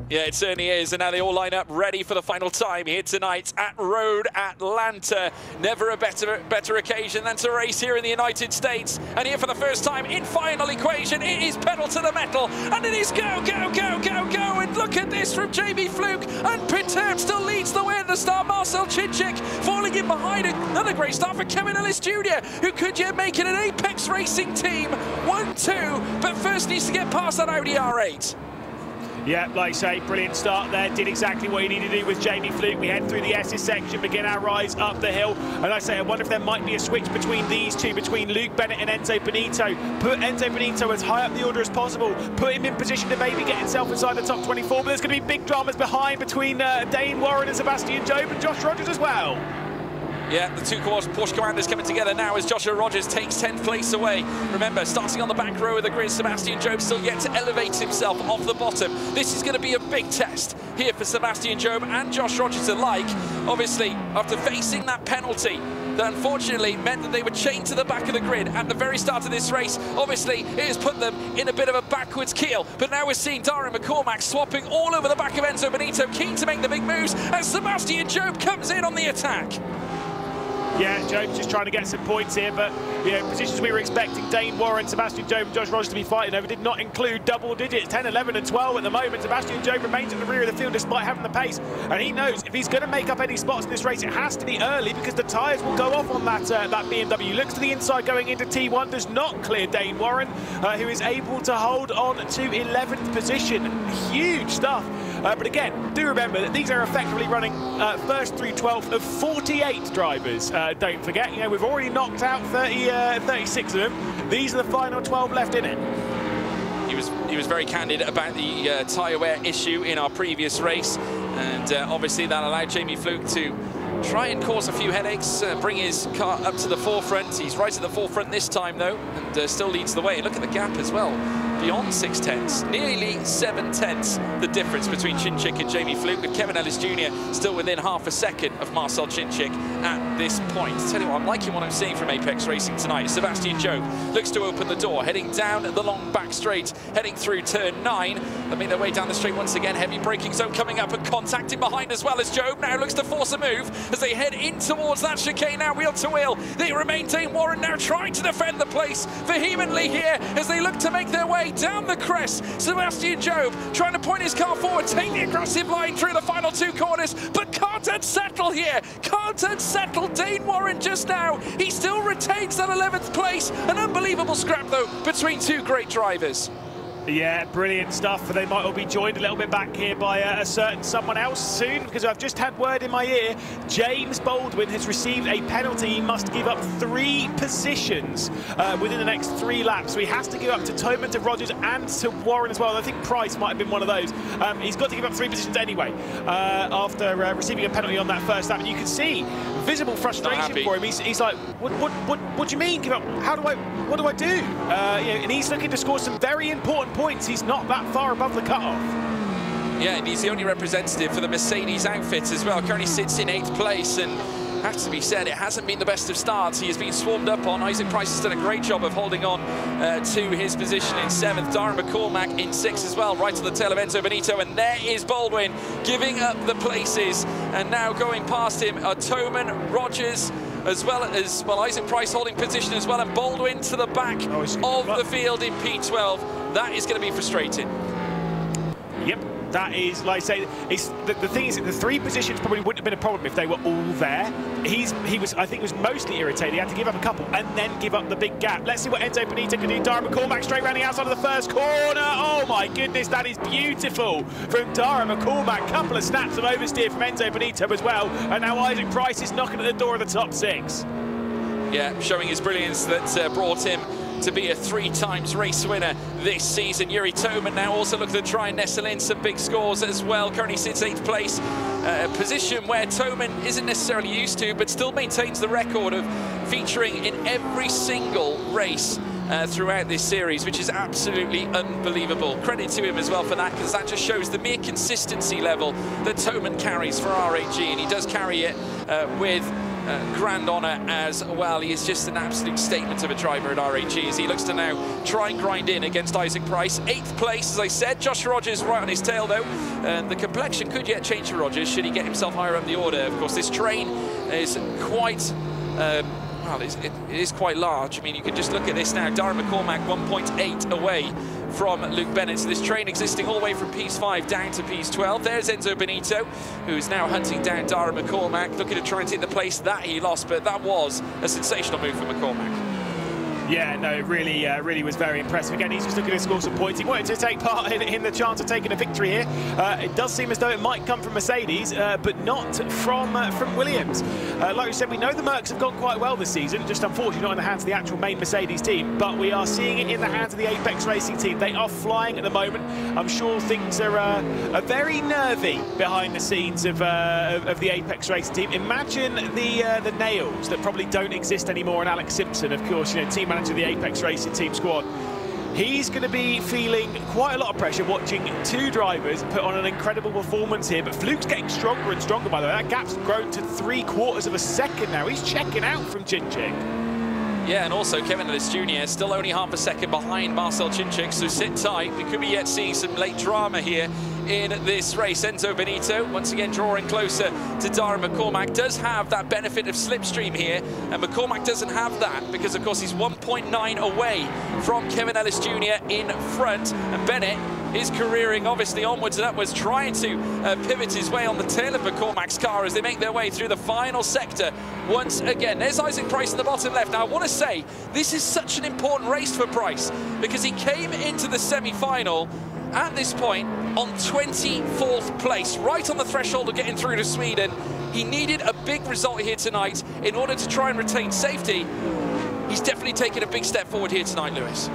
Yeah, it certainly is. And now they all line up ready for the final time here tonight at Road Atlanta. Never a better occasion than to race here in the United States. And here for the first time in final equation, it is pedal to the metal. And it is go, go, go, go, go. And look at this from Jamie Fluke. And Pitert still leads the way at the start. Marcel Chinchik falling in behind. Another great start for Kevin Ellis Jr., who could yet make it an Apex Racing team. 1-2, but first needs to get past that Audi R8. Yeah, like I say, brilliant start there. Did exactly what he needed to do with Jamie Fluke. We head through the S's section, begin our rise up the hill. And I say, I wonder if there might be a switch between these two, between Luke Bennett and Enzo Benito. Put Enzo Benito as high up the order as possible. Put him in position to maybe get himself inside the top 24. But there's going to be big dramas behind between Dane Warren and Sebastian Jobe and Josh Rogers as well. Yeah, the two Porsche commanders coming together now as Joshua Rogers takes 10th place away. Remember, starting on the back row of the grid, Sebastian Jobe still yet to elevate himself off the bottom. This is going to be a big test here for Sebastian Jobe and Josh Rogers alike. Obviously, after facing that penalty that unfortunately meant that they were chained to the back of the grid at the very start of this race. Obviously, it has put them in a bit of a backwards keel. But now we're seeing Dara McCormack swapping all over the back of Enzo Benito, keen to make the big moves as Sebastian Jobe comes in on the attack. Yeah, Jobe's just trying to get some points here, but you know, positions we were expecting Dane Warren, Sebastian Jobe and Josh Rogers to be fighting over did not include double digits, 10, 11 and 12 at the moment. Sebastian Jobe remains at the rear of the field despite having the pace, and he knows if he's going to make up any spots in this race, it has to be early because the tyres will go off on that BMW. Looks to the inside going into T1, does not clear Dane Warren, who is able to hold on to 11th position. Huge stuff. But again, do remember that these are effectively running first through 12th of 48 drivers. Don't forget, you know, we've already knocked out 36 of them. These are the final 12 left in it. He was very candid about the tyre wear issue in our previous race, and obviously that allowed Jamie Fluke to try and cause a few headaches, bring his car up to the forefront. He's right at the forefront this time though, and still leads the way. Look at the gap as well. Beyond 6 tenths, nearly 7 tenths the difference between Chinchik and Jamie Fluke, with Kevin Ellis Jr. still within half a second of Marcel Chinchik at this point. Tell you what, I'm liking what I'm seeing from Apex Racing tonight. Sebastian Jobe looks to open the door, heading down the long back straight, heading through turn 9. They make their way down the straight once again. Heavy braking zone coming up and contacting behind as well as Jobe now looks to force a move as they head in towards that chicane now, wheel to wheel. They remain. Dane Warren now trying to defend the place vehemently here as they look to make their way down the crest. Sebastian Jobe trying to point his car forward, take the aggressive line through the final 2 corners, but can't unsettle here. Can't unsettle Dane Warren just now. He still retains that 11th place. An unbelievable scrap though between 2 great drivers. Yeah, brilliant stuff. They might all be joined a little bit back here by a certain someone else soon, because I've just had word in my ear. James Baldwin has received a penalty. He must give up 3 positions within the next 3 laps. So he has to give up to Toman, to Rogers and to Warren as well. I think Price might have been one of those. He's got to give up 3 positions anyway after receiving a penalty on that first lap. And you can see visible frustration for him. He's like, what do you mean give up? What do I do? You know, and he's looking to score some very important points. He's not that far above the cutoff. Yeah, and he's the only representative for the Mercedes outfit as well. Currently sits in 8th place, and has to be said, it hasn't been the best of starts. He has been swarmed up on. Isaac Price has done a great job of holding on to his position in 7th. Dara McCormack in 6th as well, right to the tail of Enzo Benito. And there is Baldwin giving up the places. And now going past him are Toman, Rogers, as well as Isaac Price holding position as well, and Baldwin to the back of the field in P12. That is going to be frustrating. Yep. That is, like I say, the thing is that the 3 positions probably wouldn't have been a problem if they were all there. He was, I think, was mostly irritated. He had to give up a couple and then give up the big gap. Let's see what Enzo Benito can do. Dara McCormack straight round the outside of the first corner. Oh my goodness, that is beautiful from Dara McCormack. Couple of snaps of oversteer from Enzo Benito as well. And now Isaac Price is knocking at the door of the top 6. Yeah, showing his brilliance that brought him to be a 3 times race winner this season. Yuri Toman now also looking to try and nestle in some big scores as well. Currently sits 8th place, a position where Toman isn't necessarily used to, but still maintains the record of featuring in every single race throughout this series, which is absolutely unbelievable. Credit to him as well for that, because that just shows the mere consistency level that Toman carries for RAG, and he does carry it with grand honour as well. He is just an absolute statement of a driver at RAG as he looks to now try and grind in against Isaac Price. 8th place, as I said. Josh Rogers right on his tail though, and the complexion could yet change for Rogers should he get himself higher up the order. Of course, this train is quite well, it is quite large. I mean, you can just look at this now. Darren McCormack 1.8 away from Luke Bennett. So this train existing all the way from Piece 5 down to Piece 12. There's Enzo Benito, who's now hunting down Darren McCormack, looking to try and take the place that he lost, but that was a sensational move for McCormack. Yeah, no, really was very impressive. Again, he's just looking to score some points. He wanted to take part in the chance of taking a victory here. It does seem as though it might come from Mercedes, but not from Williams. Like we said, we know the Mercs have gone quite well this season, just unfortunately not in the hands of the actual main Mercedes team, but we are seeing it in the hands of the Apex Racing team. They are flying at the moment. I'm sure things are very nervy behind the scenes of the Apex Racing team. Imagine the nails that probably don't exist anymore in Alex Simpson, of course, you know, team manager of the Apex Racing team squad. He's going to be feeling quite a lot of pressure watching two drivers put on an incredible performance here, but Fluke's getting stronger and stronger, by the way. That gap's grown to 3/4 of a second now. He's checking out from Chinchik. Yeah, and also Kevin Ellis Jr. still only half a second behind Marcel Chinchik, so sit tight. We could be yet seeing some late drama here in this race. Enzo Benito, once again drawing closer to Darren McCormack, does have that benefit of slipstream here, and McCormack doesn't have that because, of course, he's 1.9 away from Kevin Ellis Jr. in front, and Bennett is careering obviously onwards and upwards, trying to pivot his way on the tail of McCormack's car as they make their way through the final sector once again. There's Isaac Price in the bottom left. Now, I want to say this is such an important race for Price because he came into the semi-final at this point on 24th place, right on the threshold of getting through to Sweden. He needed a big result here tonight in order to try and retain safety. He's definitely taken a big step forward here tonight, Lewis.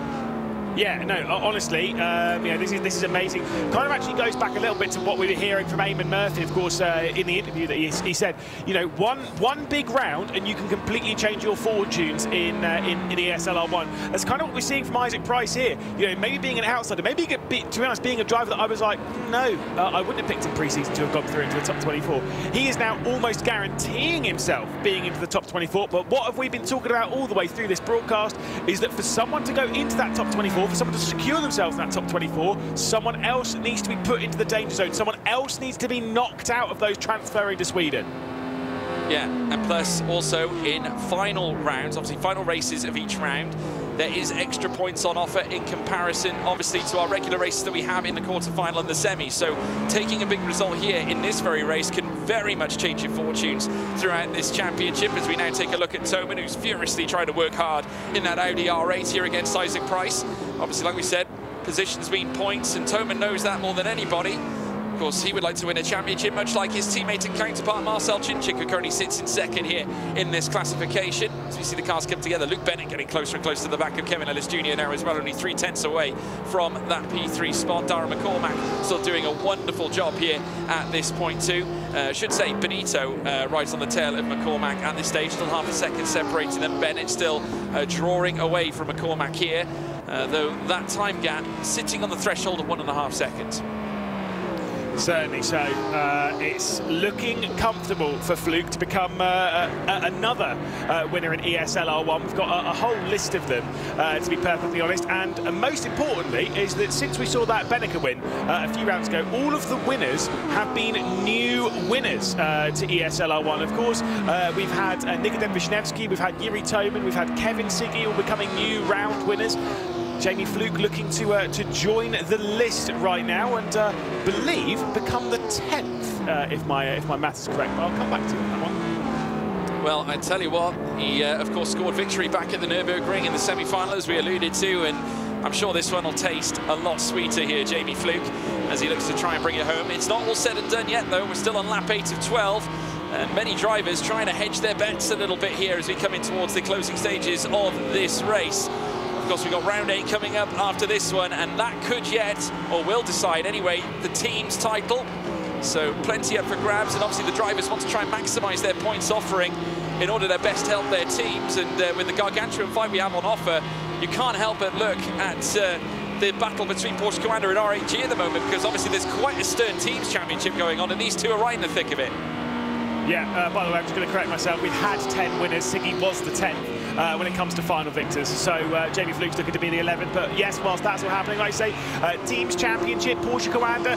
Yeah, no, honestly, yeah, this is amazing. Kind of actually goes back a little bit to what we were hearing from Eamon Murphy, of course, in the interview that he said, you know, one big round and you can completely change your fortunes in ESL R1. That's kind of what we're seeing from Isaac Price here. You know, maybe being an outsider, maybe to be honest, being a driver that I was like, no, I wouldn't have picked him pre-season to have gone through into the top 24. He is now almost guaranteeing himself being into the top 24. But what have we been talking about all the way through this broadcast is that for someone to go into that top 24, for someone to secure themselves in that top 24, someone else needs to be put into the danger zone. Someone else needs to be knocked out of those transferring to Sweden. Yeah, and plus also in final rounds, obviously final races of each round, there is extra points on offer in comparison, obviously, to our regular races that we have in the quarterfinal and the semi. So taking a big result here in this very race can very much change your fortunes throughout this championship, as we now take a look at Toman, who's furiously trying to work hard in that Audi R8 here against Isaac Price. Obviously, like we said, positions mean points, and Toman knows that more than anybody. Of course, he would like to win a championship, much like his teammate and counterpart Marcel Chinchik, who currently sits in second here in this classification. As we see the cars come together, Luke Bennett getting closer and closer to the back of Kevin Ellis Jr. now as well, only 3/10 away from that P3 spot. Darren McCormack still doing a wonderful job here at this point too. Should say Benito right on the tail of McCormack at this stage, still half a second separating them. Bennett still drawing away from McCormack here, though that time gap sitting on the threshold of 1.5 seconds. Certainly so. It's looking comfortable for Fluke to become another winner in ESL R1. We've got a whole list of them, to be perfectly honest. And most importantly is that since we saw that Bennica win a few rounds ago, all of the winners have been new winners to ESL R1. Of course, we've had Nikodem Wisniewski, we've had Yuri Toman, we've had Kevin Siggy, all becoming new round winners. Jamie Fluke looking to join the list right now and believe become the 10th, if my maths is correct. But I'll come back to you on that one. Well, I tell you what, he of course scored victory back at the Nürburgring in the semi-final, as we alluded to, and I'm sure this one will taste a lot sweeter here, Jamie Fluke, as he looks to try and bring it home. It's not all said and done yet, though. We're still on lap 8 of 12. And many drivers trying to hedge their bets a little bit here as we come in towards the closing stages of this race. Of course, we've got round 8 coming up after this one, and that could yet, or will decide anyway, the team's title. So plenty up for grabs, and obviously the drivers want to try and maximise their points offering in order to best help their teams. And with the gargantuan fight we have on offer, you can't help but look at the battle between Porsche Commander and RAG at the moment, because obviously there's quite a stern teams championship going on, and these two are right in the thick of it. Yeah, by the way, I'm just going to correct myself. We've had 10 winners. Siggy was the 10th when it comes to final victors. So Jamie Fluke's looking to be the 11th. But yes, whilst that's all happening, like I say, Teams Championship, Porsche Commander,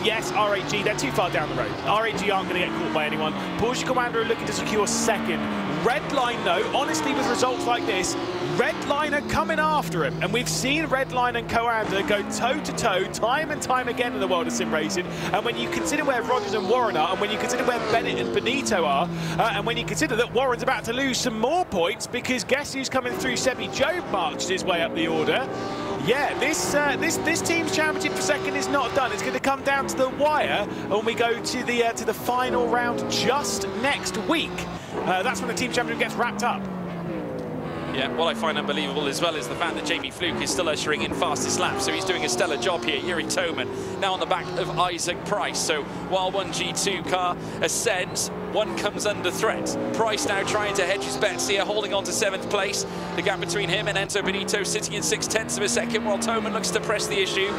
yes, RHG, they're too far down the road. RHG aren't going to get caught by anyone. Porsche Commander are looking to secure second. Redline, though, honestly, with results like this, Redline are coming after him, and we've seen Redline and Coanda go toe-to-toe time and time again in the world of sim racing. And when you consider where Rogers and Warren are, and when you consider where Bennett and Benito are, and when you consider that Warren's about to lose some more points because guess who's coming through? Sebi Jobe marched his way up the order. Yeah, this team's championship for second is not done. It's going to come down to the wire when we go to the final round just next week. That's when the team championship gets wrapped up. Yeah, what I find unbelievable as well is the fact that Jamie Fluke is still ushering in fastest lap, so he's doing a stellar job here. Yuri Toman now on the back of Isaac Price. So while one G2 car ascends, one comes under threat. Price now trying to hedge his bets here, holding on to 7th place. The gap between him and Enzo Benito sitting in 0.6 of a second, while Toman looks to press the issue.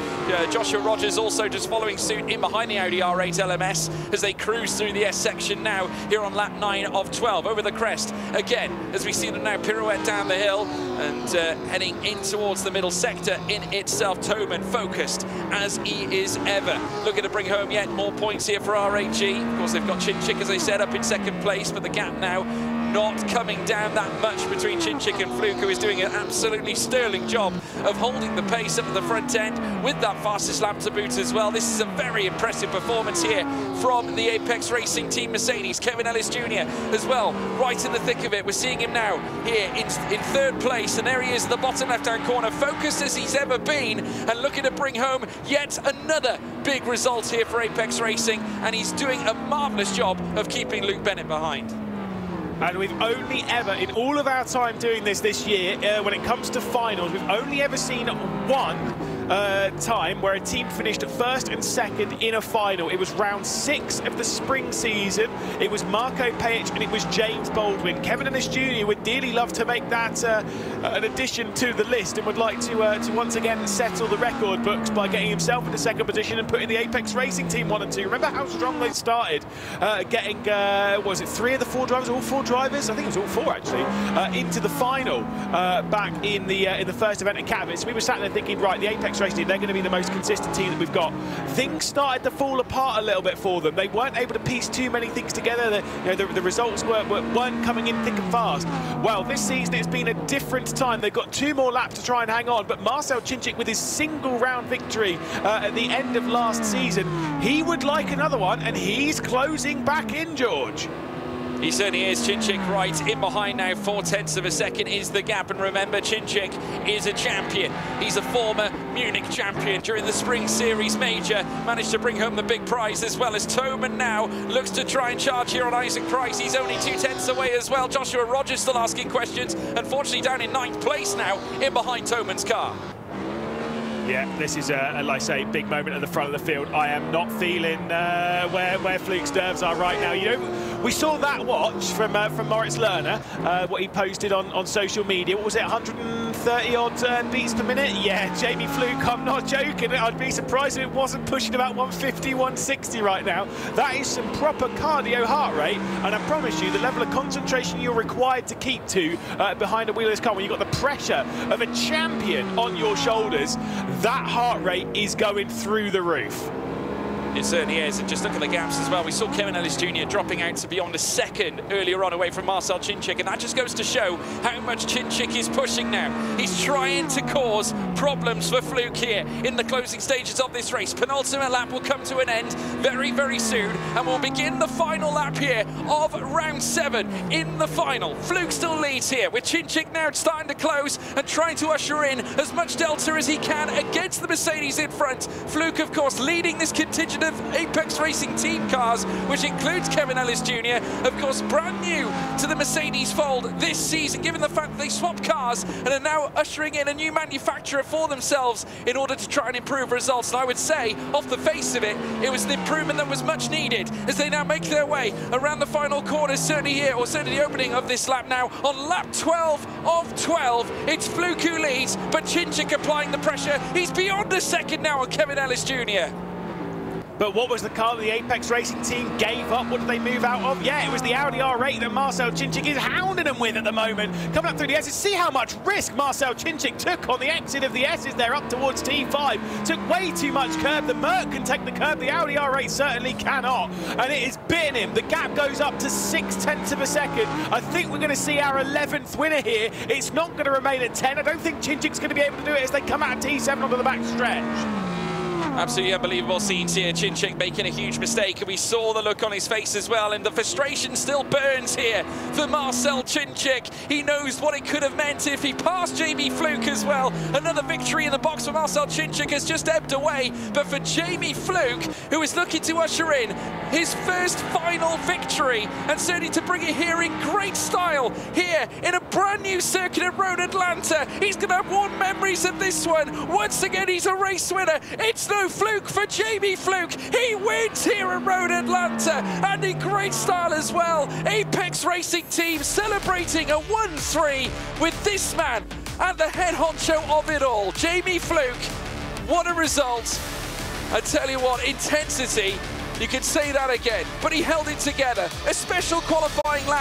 Joshua Rogers also just following suit in behind the Audi R8 LMS as they cruise through the S section now here on lap 9 of 12. Over the crest again as we see them now pirouette down the hill and heading in towards the middle sector in itself. Toman focused as he is ever, looking to bring home yet more points here for RHG. Of course, they've got Chinchik, as I said, up in 2nd place, but the gap now not coming down that much between Chinchik and Fluke, who is doing an absolutely sterling job of holding the pace up at the front end with that fastest lap to boot as well. This is a very impressive performance here from the Apex Racing Team Mercedes. Kevin Ellis Jr. as well, right in the thick of it. We're seeing him now here in 3rd place, and there he is in the bottom left-hand corner, focused as he's ever been and looking to bring home yet another big result here for Apex Racing, and he's doing a marvellous job of keeping Luke Bennett behind. And we've only ever, in all of our time doing this year, when it comes to finals, we've only ever seen one time where a team finished 1st and 2nd in a final. It was round 6 of the spring season. It was Marco Pajic and it was James Baldwin. Kevin Ellis Jr. would dearly love to make that an addition to the list and would like to once again settle the record books by getting himself into 2nd position and putting the Apex Racing Team 1 and 2. Remember how strong they started getting, was it 3 of the 4 drivers, all 4 drivers? I think it was all 4 actually, into the final back in the first event in Katowice. We were sat there thinking, right, the Apex Racing Team, they're going to be the most consistent team that we've got. Things started to fall apart a little bit for them. They weren't able to piece too many things together. The results weren't coming in thick and fast. Well, this season it's been a different time. They've got 2 more laps to try and hang on, but Marcel Chinchik with his single round victory at the end of last season, he would like another one, and he's closing back in, George. He certainly is. Chinchik right in behind now. 0.4 of a second is the gap. And remember, Chinchik is a champion. He's a former Munich champion during the Spring Series Major. Managed to bring home the big prize, as well as Toman now looks to try and charge here on Isaac Price. He's only 0.2 away as well. Joshua Rogers still asking questions. Unfortunately down in 9th place now in behind Toman's car. Yeah, this is, like I say, big moment at the front of the field. I am not feeling where Fluke's nerves are right now. You know, we saw that watch from Moritz Lerner, what he posted on social media. What was it, 130-odd beats per minute? Yeah, Jamie Fluke, I'm not joking. I'd be surprised if it wasn't pushing about 150, 160 right now. That is some proper cardio heart rate, and I promise you, the level of concentration you're required to keep to behind a wheel of this car, when you've got the pressure of a champion on your shoulders, that heart rate is going through the roof. It certainly is, and just look at the gaps as well. We saw Kevin Ellis Jr. dropping out to beyond a second earlier on away from Marcel Chinchik, and that just goes to show how much Chinchik is pushing now. He's trying to cause problems for Fluke here in the closing stages of this race. Penultimate lap will come to an end very, very soon, and we'll begin the final lap here of round 7 in the final. Fluke still leads here, with Chinchik now starting to close and trying to usher in as much delta as he can against the Mercedes in front. Fluke, of course, leading this contingent of Apex Racing Team cars, which includes Kevin Ellis Jr., of course brand new to the Mercedes fold this season, given the fact that they swapped cars and are now ushering in a new manufacturer for themselves in order to try and improve results. And I would say, off the face of it, it was an improvement that was much needed as they now make their way around the final corners, certainly here, or certainly the opening of this lap now. On lap 12 of 12, it's Fluke who leads, but Chinchik applying the pressure. He's beyond a second now on Kevin Ellis Jr. But what was the car that the Apex Racing team gave up? What did they move out of? Yeah, it was the Audi R8 that Marcel Chinchik is hounding them with at the moment. Coming up through the S's, see how much risk Marcel Chinchik took on the exit of the S's there up towards T5. Took way too much curb. The Merc can take the curb, the Audi R8 certainly cannot. And it is bitten him. The gap goes up to 0.6 of a second. I think we're going to see our 11th winner here. It's not going to remain at 10. I don't think Chinchik's going to be able to do it as they come out of T7 onto the back stretch. Absolutely unbelievable scenes here. Chinchik making a huge mistake, and we saw the look on his face as well, and the frustration still burns here for Marcel Chinchik. He knows what it could have meant if he passed Jamie Fluke as well. Another victory in the box for Marcel Chinchik has just ebbed away, but for Jamie Fluke, who is looking to usher in his first final victory, and certainly to bring it here in great style, here in a brand new circuit at Road Atlanta. He's going to have warm memories of this one. Once again, he's a race winner. It's no fluke for Jamie Fluke. He wins here at Road Atlanta, and in great style as well. Apex Racing Team celebrating a 1-3 with this man and the head honcho of it all, Jamie Fluke. What a result. I tell you what, intensity, you can say that again, but he held it together. A special qualifying lap.